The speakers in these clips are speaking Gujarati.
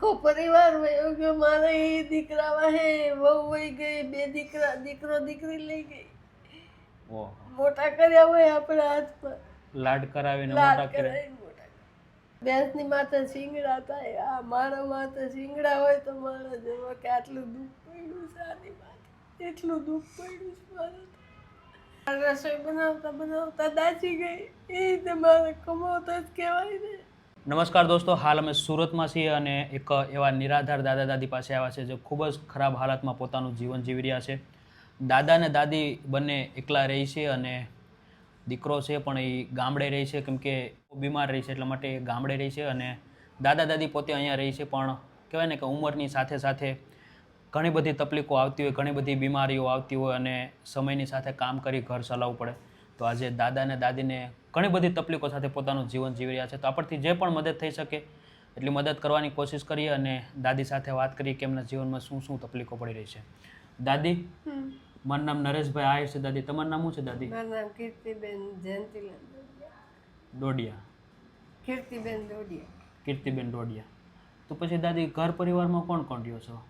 આખો પરિવાર વયો ગયો. મારે એ દીકરા હે, વહુ વહી ગઈ, 2 દીકરા, દીકરો દીકરી લઈ ગઈ. ઓહો, મોટા કર્યા હોય આપણા હાથમાં, લાડ કરાવીને લાડ મોટા કર્યા. કરાવીને મોટા કર્યા. ભેંસની માથે શીંગડા થાય, આ મારા માથે શીંગડા હોય તો મારા જેવો કે આટલું દુઃખ પડ્યું છે આની માથે, એટલું દુઃખ પડ્યું છે મારે. રસોઈ બનાવતા બનાવતા દાચી ગઈ. એ રીતે મારે કમાવતા જ કહેવાય ને. નમસ્કાર દોસ્તો, હાલ અમે સુરતમાં છીએ અને એક એવા નિરાધાર દાદા દાદી પાસે આવ્યા છે જે ખૂબ જ ખરાબ હાલતમાં પોતાનું જીવન જીવી રહ્યા છે. દાદા અને દાદી બંને એકલા રહે છે અને દીકરો છે પણ એ ગામડે રહે છે, કેમ કે બીમાર રહે છે એટલા માટે એ ગામડે રહે છે. અને દાદા દાદી પોતે અહીંયા રહે છે, પણ કહેવાય ને કે ઉંમરની સાથે સાથે ઘણી બધી તકલીફો આવતી હોય, ઘણી બધી બીમારીઓ આવતી હોય અને સમયની સાથે કામ કરી ઘર ચલાવવું પડે. તો આજે દાદા અને દાદીને ઘણી બધી તકલીફો સાથે પોતાનું જીવન જીવી રહ્યા છે. તો આપણથી જે પણ મદદ થઈ શકે એટલી મદદ કરવાની કોશિશ કરીએ અને દાદી સાથે વાત કરીએ કે એમના જીવનમાં શું શું તકલીફો પડી રહી છે. દાદી, મારું નામ નરેશભાઈ આહિર છે. દાદી, તમારું નામ શું છે દાદી? મારું નામ કીર્તિબેન જયંતિલાલ ડોડિયા. કીર્તિબેન દોડિયા. કીર્તિબેન ડોડિયા. તો પછી દાદી, ઘર પરિવારમાં કોણ કોણ રહ્યો છો?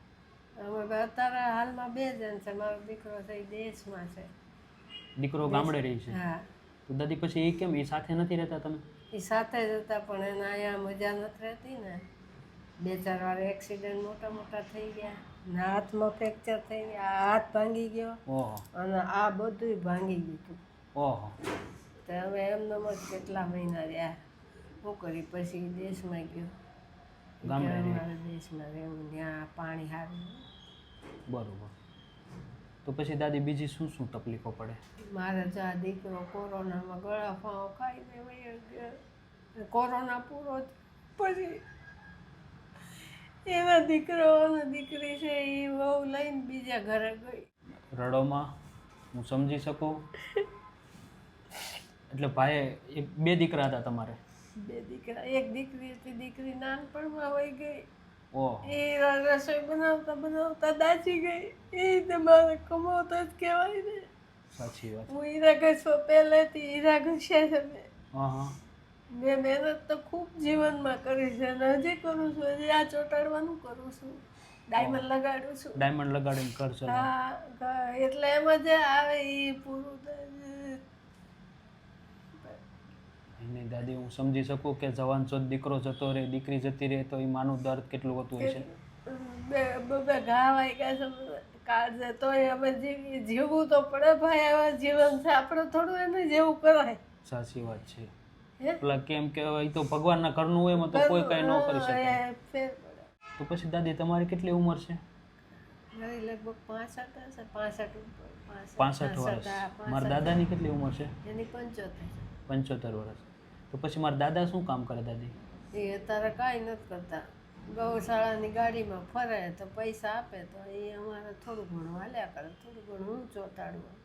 અમે અત્યારે હાલમાં 2 જણ છે. મારો દીકરો છે એ દેશમાં છે. દીકરો ગામડે રહી છે. હા, તો દાદી પછી એ કેમ, એ સાથે નથી રહેતા તમે? એ સાથે જ હતા પણ એને અહીંયા મજા નથી રહેતી ને. 2-4 વાર એક્સિડન્ટ મોટા મોટા થઈ ગયા ને, હાથમાં ફ્રેક્ચર થઈ ગયા, આ હાથ ભાંગી ગયો ઓહો અને આ બધું ભાંગી ગયું હતું. ઓહો. તો હવે એમનો જ કેટલા મહિના રહ્યા. શું કરી પછી દેશમાં ગયો. ગામડે કે રહ્યો. અમારે દેશમાં રહેવું, ત્યાં પાણી સારું. બરોબર. તો પછી દાદી બીજી શું શું તકલીફો પડે? મારે જો આ દીકરો કોરોનામાં ગળા ફાંવ ખાઈને વયો ગયો. કોરોના પૂરો પછી એના દીકરો અને દીકરી છે એ વહુ લઈને બીજા ઘરે ગઈ. રડોમાં હું સમજી શકું. એટલે ભાઈ 2 દીકરા હતા તમારે? 2 દીકરા, 1 દીકરી હતી. દીકરી નાનપણમાં વહી ગઈ. ઓહો. એ રસોઈ બનાવતા બનાવતા દાચી ગઈ. એ રીતે મારે કમાવતા જ કહેવાય ને. સાચી વાત. હું હીરા ઘસવા પહેલેથી હીરા ઘસ્યા છે મેં. હા હા. મેં મહેનત તો ખૂબ જીવનમાં કરી છે અને હજી કરું છું. હજી આ ચોંટાડવાનું કરું છું, ડાયમંડ લગાડું છું. ડાયમંડ લગાડીને ઘર ચલાવો. હા, એટલે એમાં જે આવે એ પૂરું થાય. એની દાદી, હું સમજી શકું કે જવાન છો, દીકરો જતો રહે, દીકરી જતી રહે તો એ માનું દર્દ કેટલું હોતું હોય છે. બે ઘા વાગ્યા છે કાળજે, તોય હવે જીવવું તો પડે ભાઈ. હવે જીવન છે, આપણે થોડું એને જેવું કરાય. સાચી વાત છે. હે? પેલા કેમ કે એ તો ભગવાનના ઘરનું હોય, એમાં તો કોઈ કઈ ન કરી શકે. ફેર પડે. તો પછી દાદી, તમારી કેટલી ઉંમર છે? મારી લગભગ 65 હશે, 65 ઉપર. 65 વર્ષ. મારા દાદાની કેટલી ઉંમર છે? એની 75. 75 વર્ષ. તો પછી મારા દાદા શું કામ કરે દાદી? એ અત્યારે કાંઈ નથી કરતા. ગૌશાળાની ગાડીમાં ફરે તો પૈસા આપે તો એ અમારે થોડું ઘણું હાલ્યા કરે, થોડું ઘણું હું ચોટાડવું.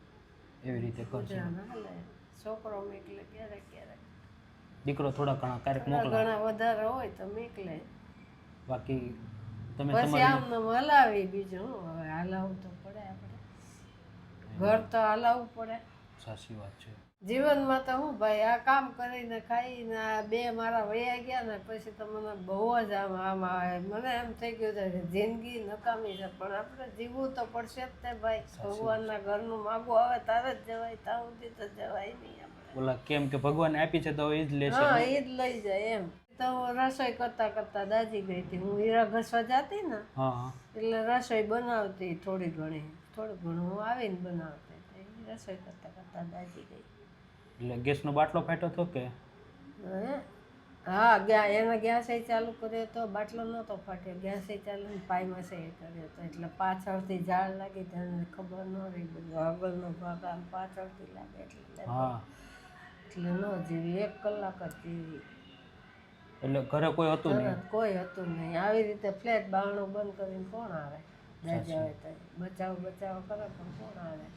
એવી રીતે કરશે. ગુજરાન હાલે. છોકરો મેકલે ક્યારેક ક્યારેક. દીકરો થોડા ઘણા ક્યારેક થોડા મોકલા, ઘણા વધારે હોય તો મેકલે. બાકી તમે પછી તમારી આમને હલાવી. બીજું હું હવે હલાવવું તો પડે આપણે. ઘર તો હલાવવું પડે. સાચી વાત છે. જીવનમાં તો હું ભાઈ આ કામ કરીને ખાઈને આ 2 મારા વયા ગયા ને પછી તો મને બહુ જ આમ આવે. મને એમ થઈ ગયું છે કે જિંદગી નકામી છે, પણ આપણે જીવવું તો પડશે જ તે ભાઈ. ભગવાનના ઘરનું માગવું આવે તારે જ જવાય, ત્યાં સુધી તો જવાય નહીં આપણે. બોલા કેમ કે ભગવાન આપી છે તો એ જ લેશે. હા, એ જ લઈ જાય એમ. તો હું રસોઈ કરતા કરતા દાજી ગઈ હતી. હું હીરા ઘસવા જતી ને હા હા. એટલે રસોઈ બનાવતી થોડી ઘણી, થોડું ઘણું હું આવીને બનાવતી હતી. રસોઈ કરતા કરતા દાજી ગઈ. એટલે ગેસનો બાટલો ફાટ્યો હતો કે? હે? હા, એને ગેસ ચાલુ કર્યો તો બાટલો નહોતો ફાટ્યો. ગેસ ચાલુ ને પાઈમાં એ કર્યો હતો એટલે પાછળથી ઝાડ લાગી તેને ખબર ન રહી. બધું આગળનો ભાગ આમ પાછળથી લાગે એટલે હા. એટલે ન જીવી. 1 કલાક જ જીવી. એટલે ઘરે કોઈ હતું નહીં? તરત કોઈ હતું નહીં. આવી રીતે ફ્લેટ બારણું બંધ કરીને કોણ આવે? દાદી આવે તો બચાવ કરે પણ કોણ આવે?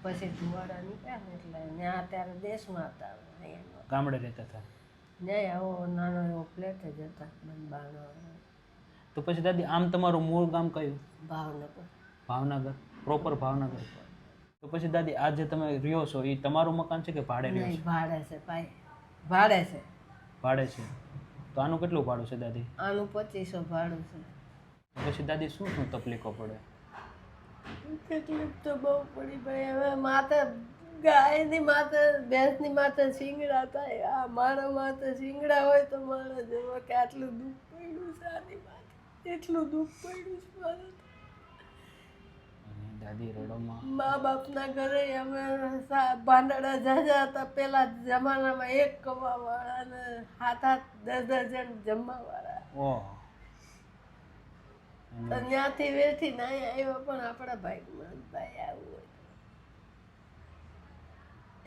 પછી ધુવાડા નીકળ્યા ને એટલે ત્યાં અત્યારે દેશમાં હતા. અહીંયા ગામડે રહેતા હતા? ત્યાં આવો નાનો એવો ફ્લેટ જ હતા, બંધ બારણો. તો પછી દાદી, આમ તમારું મૂળ ગામ કયું? ભાવનગર. ભાવનગર, પ્રોપર ભાવનગર. તો પછી દાદી, આ જે તમે રહ્યો છો એ તમારું મકાન છે કે ભાડે રહ્યો નહીં, છો? ભાડે છે ભાઈ, ભાડે છે. ભાડે છે. તો આનું કેટલું ભાડું છે દાદી? આનું 2500 ભાડું છે. પછી દાદી શું શું તકલીફો પડે? તકલીફ તો બહુ પડી ભાઈ. હવે માથે ગાયની માથે ભેંસની માથે શીંગડા થાય, આ મારા માથે શીંગડા હોય તો માણસ જેવો કે આટલું દુઃખ પડ્યું છે આની માથે, એટલું દુઃખ પડ્યું છે મારે. અને દાદી રડોમાં મા બાપના ઘરે અમે ભાંડડા જાજા હતા પેલા જમાનામાં, એક કમાવાળા ને 7-8-10 જણ જમવાવાળા. ઓહ, તો ત્યાંથી વેઠી ના આવ્યો, પણ આપણા ભાઈમાં ભાઈ આવું હોય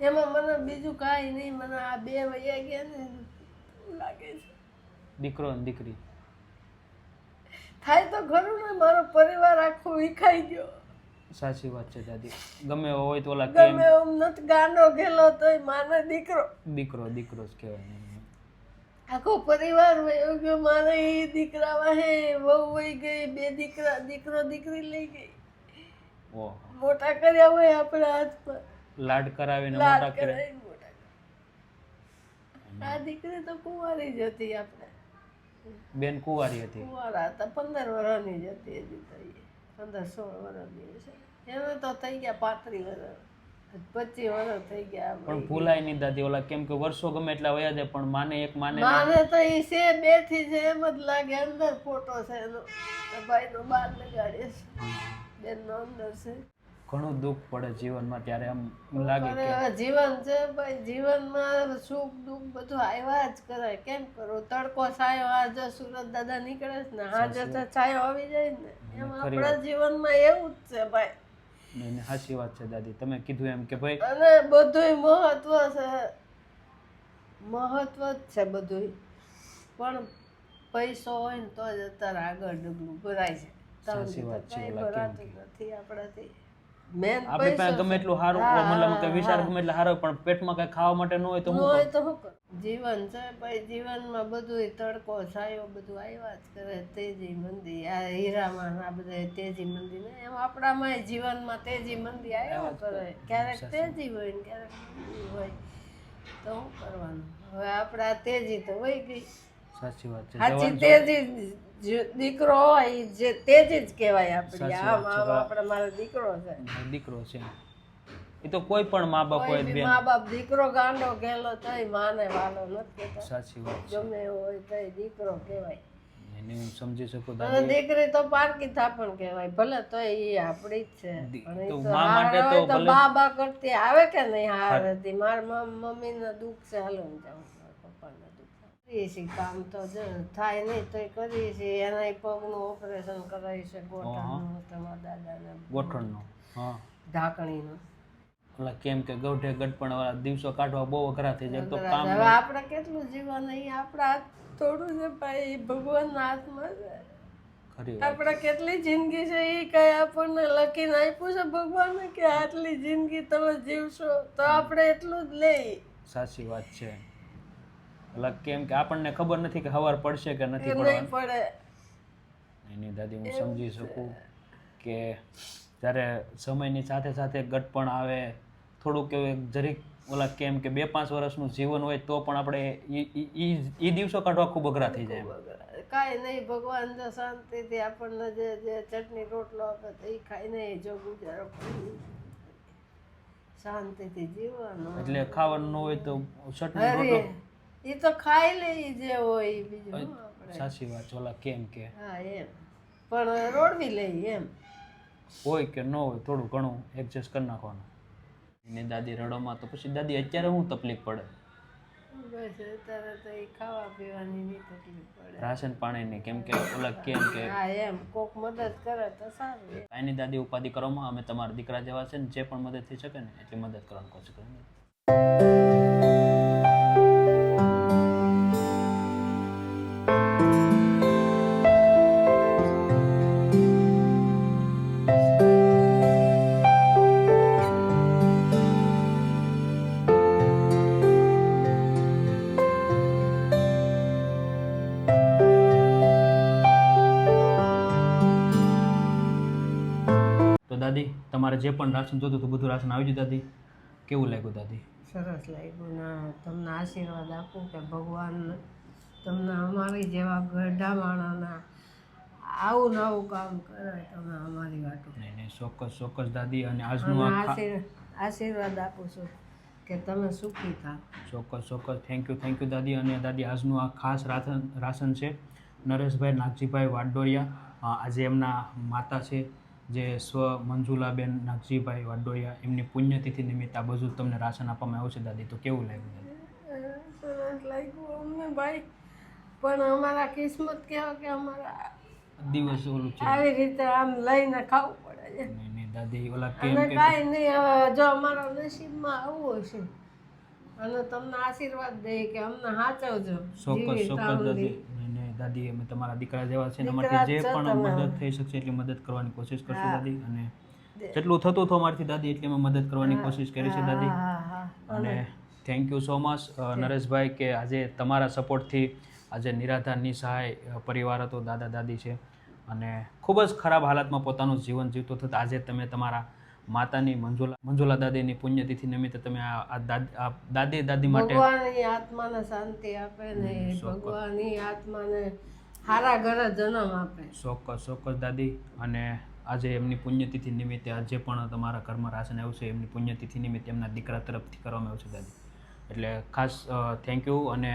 એમાં મને બીજું કાંઈ નહીં. મને આ 2 વૈયા ગયા ને એવું લાગે છે. દીકરો ને દીકરી થાય તો ખરું ને, મારો પરિવાર આખો વિખાઈ ગયો. સાચી વાત છે દાદી. ગમે એવો હોય તો ઓલા કેમ ગમે એમ નથી ગાંડો ગયેલો તોય માને દીકરો દીકરો દીકરો જ કહેવાય. આખો પરિવાર વયો ગયો. મારે એ દીકરા વાહે વહુ વહી ગઈ, 2 દીકરા, દીકરો દીકરી લઈ ગઈ. ઓહ, મોટા કર્યા હોય આપણા હાથમાં, લાડ કરાવીને લાડ મોટા કરે. કરાવીને મોટા કર્યા. આ દીકરી તો કુંવારી જ હતી. આપણે બેન કુંવારી હતી. કુંવારા હતા, 15 વર્ષની જ હતી હજી તો. એ 15-16 વર્ષની છે. એને તો થઈ ગયા 35 વર્ષ, 25 વર્ષ થઈ ગયા. પણ ભૂલાય નહીં દાદી. ઓલા કેમ કે વર્ષો ગમે એટલા વયા જાય પણ માને એક માને નહીં. માને તો એ છે બેઠી છે એમ જ લાગે. અંદર ફોટો છે એનો, ભાઈનો બહાર લગાડે છે, બેનનો અંદર છે. ઘણું દુઃખ પડે જીવનમાં ત્યારે આમ લાગે કે હવે જીવન છે ભાઈ, જીવનમાં સુખ દુઃખ બધું આવ્યા જ કરે. કેમ કરું? તડકો છાયો આ જો સુરત દાદા નીકળે છે ને, આજે તો છાયો આવી જાય ને, એમ આપણા જીવનમાં એવું જ છે ભાઈ. નહીં, સાચી વાત છે દાદી. તમે કીધું એમ કે ભાઈ અને બધુંય મહત્વ છે, મહત્વ જ છે બધુંય. પણ પૈસો હોય ને તો જ અત્યારે આગળ ડગલું ભરાય છે. સાચી વાત છે. કઈ ઓલા કેમ ભરાતું નથી આપણાથી. મેન આપણે પાસે ગમે એટલું સારું મતલબ કે વિચાર ગમે એટલે સારો પણ પેટમાં કઈ ખાવા માટે ન હોય તો હું હોય તો શું કરું? જીવન છે ભાઈ, જીવનમાં બધુંય તડકો છાયો બધું આવ્યા જ કરે. તેજી મંદી, આ હીરામાં આ બધા તેજી મંદી ને એમ આપણામાં જીવનમાં તેજી મંદી આવ્યા કરે. ક્યારેક તેજી હોય ને ક્યારેક મંદી હોય, તો શું કરવાનું? હવે આપણે આ તેજી તો વહી ગઈ. સાચી વાત છે. સાચી તેજી દીકરો હોય ઈ જે તેજી જ કહેવાય આપણી. આમ આમ આપણે મારો દીકરો છે. દીકરો છે એ તો કોઈ પણ મા બાપ હોય બેન. મા બાપ દીકરો ગાંડો ગયેલો તોય માને વાલો નથી કહેતા. સાચી વાત છે. ગમે એવો હોય તોય દીકરો કહેવાય. એને હું સમજી શકું અને દાદી. દીકરી તો પારકી થાપણ કહેવાય. ભલે તોય એ આપણી જ છે, પણ એ તો તો મા માટે હાર તો હોય તો ભલે- બા બા કરતી આવે કે નહીં? હાર હતી. મારા મમ્મીને દુઃખ છે, હાલો ને જાઉં. મારા પપ્પાને દુઃખ છે. કરીએ છીએ કામ તો જો થાય નહીં તોય કરીએ છીએ. એના પગનું ઓપરેશન કરાવી છે, ગોઠણનું, તમારા દાદાને ગોઠણનો. હા, ઢાંકણીનું. ઓલા કેમ કે ગૌઢે ગઢપણ વાળા દિવસો કાઢવા બહુ અઘરા થઈ જાય. તો કામ હવે આપણે કેટલું જીવન અહીં આપણા હાથ થોડું છે ભાઈ, ભગવાનના હાથમાં છે. ખરી વાત. આપણે કેટલી જિંદગી છે એ કઈ આપણને લખીને આપ્યું છે ભગવાને કે આટલી જિંદગી તમે જીવશો, તો આપણે એટલું જ લઈ. સાચી વાત છે. ઓલા કેમ કે આપણને ખબર નથી કે હવાર પડશે કે નથી નહીં પડવાની. પડે. એની દાદી હું સમજી શકું કે જ્યારે સમયની સાથે સાથે ગટપણ આવે, થોડુંક એવું જરીક ઓલા કેમ કે 2-5 વર્ષનું જીવન હોય તો પણ આપણે એ દિવસો કાઢવા ખૂબ અઘરા થઈ જાય. કાંઈ નહીં, ભગવાન જો શાંતિથી આપણને જે જે ચટણી રોટલો આપે તો એ ખાઈને જો ગુજારો કરી શાંતિથી જીવવાનું. એટલે ખાવાનું ન હોય તો ચટણી અરે રોટલો. એ તો ખાઈ લે જે હોય એ બીજું શું આપણે. સાચી વાત છે. ઓલા કેમ કે હા એમ, પણ રોડવી લઈ એમ. હોય કે ન હોય થોડું ઘણું એડજસ્ટ કરી નાખવાનું. એની દાદી રડોમાં તો પછી દાદી અત્યારે શું તકલીફ પડે? બસ અત્યારે તો એ ખાવા પીવાની ની તકલીફ પડે. રાશન પાણીની કેમ કે ઓલા કેમ કે હા એમ, કોક મદદ કરે તો સારું. એની દાદી ઉપાધિ કરવામાં અમે તમારા દીકરા જેવા છે ને, જે પણ મદદ થઈ શકે ને એટલી મદદ કરવાની કોશિશ કરીએ. તો દાદી તમારે જે પણ રાશન જોતું હતું બધું રાશન આવી ગયું દાદી? કેવું લાગ્યું દાદી? સરસ લાગ્યું. ના તમને આશીર્વાદ આપું કે ભગવાન તમને અમારી જેવા ગઢા માણાના આવું નવું કામ કરે તમે અમારી વાતો નહીં નહીં, ચોક્કસ ચોક્કસ દાદી. અને અને આજનું આ આશીર્વાદ આપું છું કે તમે સુખી થાવ. ચોક્કસ ચોક્કસ, થેન્ક યુ દાદી. અને દાદી, આજનું આ ખાસ રાશન છે નરેશભાઈ નાગજીભાઈ વાડોડિયા. આજે એમના માતા છે જે મંજુલાબેન નાગજીભાઈ વાડોડિયા, એમની પુણ્યતિથિ નિમિત્તે આ બધું તમને રાશન આપવામાં આવ્યું છે દાદી. તો કેવું લાગ્યું દાદી? સરસ લાગ્યું અમને ભાઈ, પણ અમારા કિસ્મત કેવા કે અમારા દિવસ ઓલું છે. આવી રીતે આમ લઈને ખાવું પડે છે. નહીં નહીં દાદી, ઓલા કેમ અને કે કાંઈ નહીં, હવે જો અમારા નસીબમાં આવું હશે અને તમને આશીર્વાદ દે કે અમને સાચવજો. ચોક્કસ ચોક્કસ દાદી. નહીં નહીં દાદી, અમે તમારા દીકરા જેવા છે, એના માટે જે પણ મદદ થઈ શકશે એટલી મદદ કરવાની કોશિશ કરશું દાદી. અને જેટલું થતું હતું અમારથી દાદી એટલી અમે મદદ કરવાની કોશિશ કરી છે દાદી. અને thank you so much Nareshbhai કે આજે તમારા સપોર્ટથી આજે નિરાધાર નિસહાય પરિવાર હતો, દાદા દાદી છે, અને ખૂબ જ ખરાબ હાલતમાં પોતાનું જીવન જીવતો થતા આજે તમે તમારા માતાની મંજુલા દાદીની પુણ્યતિથિ નિમિત્તે તમે આ દાદી માટે ભગવાનની આત્માને શાંતિ આપે ને ભગવાનની આત્માને સારા ઘરે જન્મ આપે. ચોક્કસ ચોક્કસ દાદી. અને આજે એમની પુણ્યતિથિ નિમિત્તે આજે પણ તમારા ઘરમાં રાશન આવ્યું છે, એમની પુણ્યતિથિ નિમિત્તે એમના દીકરા તરફથી કરવામાં આવ્યું છે દાદી. એટલે ખાસ થેન્ક યુ. અને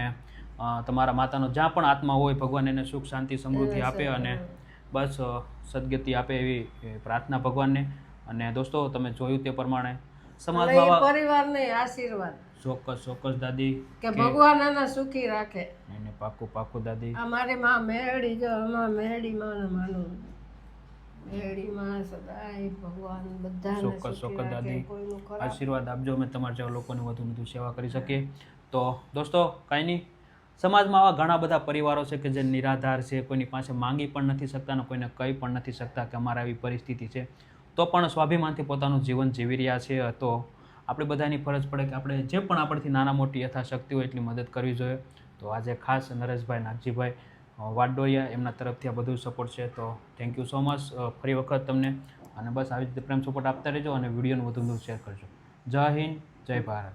તમારા માતાનો જ્યાં પણ આત્મા હોય ભગવાન એને સુખ શાંતિ સમૃદ્ધિ આપે અને બસ સદગતિ આપે એવી પ્રાર્થના ભગવાનને. અને દોસ્તો, તમે જોયું તે પ્રમાણે સમાજમાં પરિવારને આશીર્વાદ. ચોક્કસ ચોક્કસ દાદી કે ભગવાન એને સુખી રાખે. એને પાકું દાદી. અમારી માં મેરડી, જો અમારા મેરડી માં માનું, મેરડી માં સદાય ભગવાન બધાને ચોક્કસ ચોક્કસ દાદી, આશીર્વાદ આપજો. અમે તમારા જેવા લોકોની વધુ સેવા કરી શકીએ. તો દોસ્તો, કાંઈ નહીં, સમાજમાં આવા ઘણા બધા પરિવારો છે કે જે નિરાધાર છે, કોઈની પાસે માંગી પણ નથી શકતા અને કોઈને કહી પણ નથી શકતા કે અમારા આવી પરિસ્થિતિ છે, તો પણ સ્વાભિમાનથી પોતાનું જીવન જીવી રહ્યા છે. તો આપણે બધાની ફરજ પડે કે આપણે જે પણ આપણથી નાના મોટી યથાશક્તિ હોય એટલી મદદ કરવી જોઈએ. તો આજે ખાસ નરેશભાઈ નાગજીભાઈ વાડોડિયા એમના તરફથી આ બધું સપોર્ટ છે. તો થેન્ક યુ સો મચ ફરી વખત તમને. અને બસ આવી રીતે પ્રેમ સપોર્ટ આપતા રહેજો અને વિડીયોને વધુ શેર કરજો. જય હિન્દ, જય ભારત.